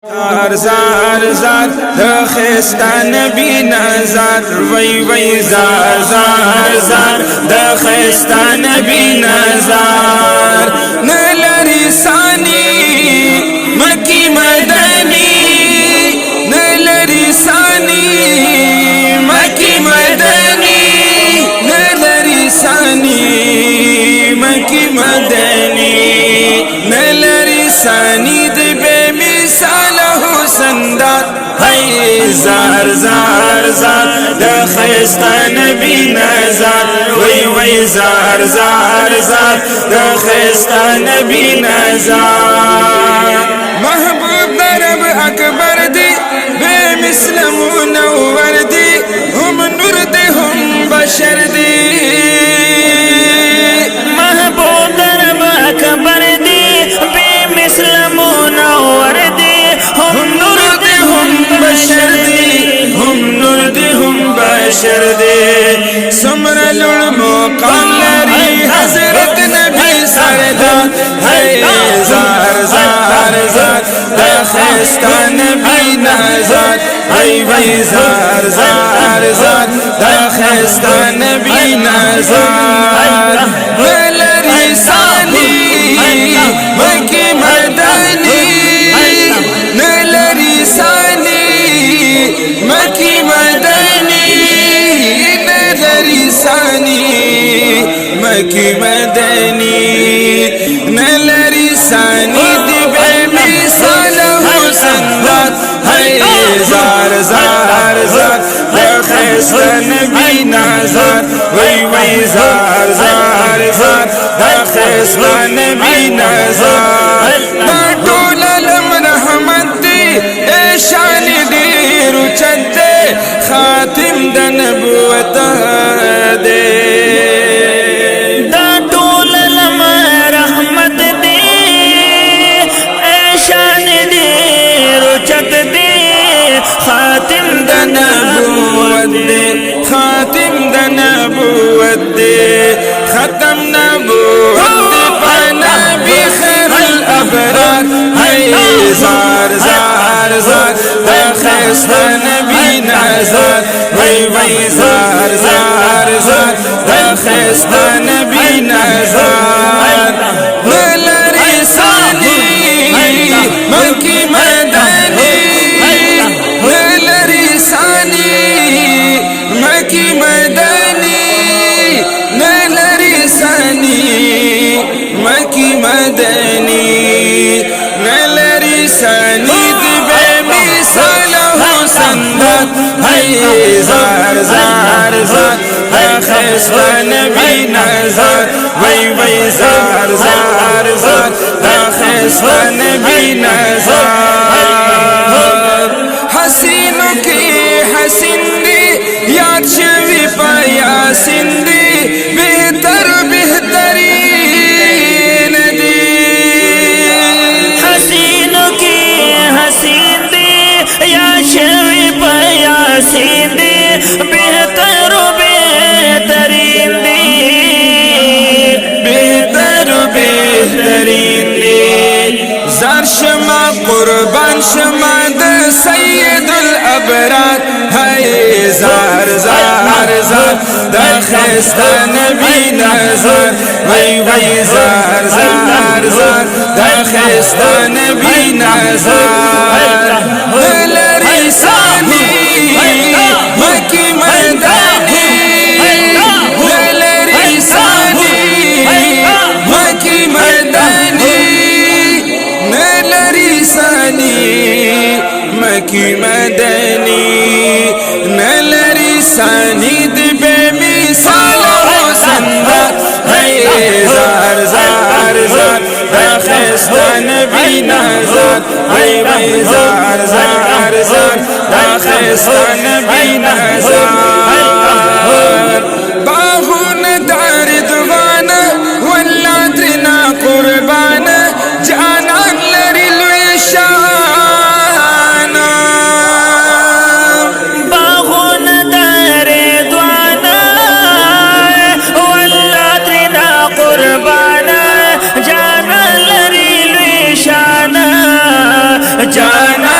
زار زار زار دخستا نبی نظر وی وی زار زار زار دخستا نبی نظر نلری ثانی مکی مدنی نلری ثانی مکی مدنی نلری ثانی مکی مدنی نلری ثانی دی بے مثال حسن داد ہے زار زار زار دخستا نبی نظر وی وی زار زار زار دخستا نبی نظر محبوب درب اکبر دی بے مثل منور دی ہم نور دی ہم بشر دی محبوب درب اکبر دی بے مثل منور دی ہم نور دی ہم بشر دی ہم نور دی ہم بشر دی سمر المقام لری حضرت نبی سردار ہے زار زار زار دخستا نبی نظر ہے وی زار زار زار دخستا نبی نظر لری ثانی مکی مدنی نلری ثانی مکی مدنی نلری ثانی مکی مدنی نلری ثانی دی بے مثال حسن داد ہے زار زار زار دخستا نبی نظر وی وی زار زار زار دخستا نبی نظر ناٹول علم رحمت دی اے شان دیر اچت دے خاتم دا نبوت دے دا ٹول علم رحمت دی اے شان دی رچت دی خاتم دا نبوت دے خاتم دا نبوت دے ختم نبوت دے پانا بھی خیر الابرار ہے زار زار زار دخستا نبی نظر وی وی زار زار زار دخستا نبی نظر نلری ثانی مکی مدنی نلری ثانی مکی مدنی نلری ثانی مکی مدنی نلری ثانی دی بے مثال حسن داد ہے زار زار زار دخستا نبی نظر وی وی زار زار زار دخستا نبی نظر حسینوں کی حسین دی یاد شوی پا یاسین دی بہتر بہترین دی حسینوں کی حسین دی یا شوی پا یاسین دی بہتر و بہترین دی بہتر بہترین دی زار شما قربان شما د سید الابرار ہے زار زار زار دخستا نبی نظر وی وی زار زار زار دخستا نبی نظر نلری ثانی مکی مدنی نلری ثانی مکی مدنی نلری ثانی مکی مدنی نلری ثانی دی بے مثال حسن داد ہے زار زار زار دخستا نبی نظر وی وی زار زار زار دخستا نبی نظر باغون دار دوان واللہ ترنا قربان جانان لری لوی شان باغون دار دوانا واللہ ترنا قربانا جانا لری لوی شانا جانا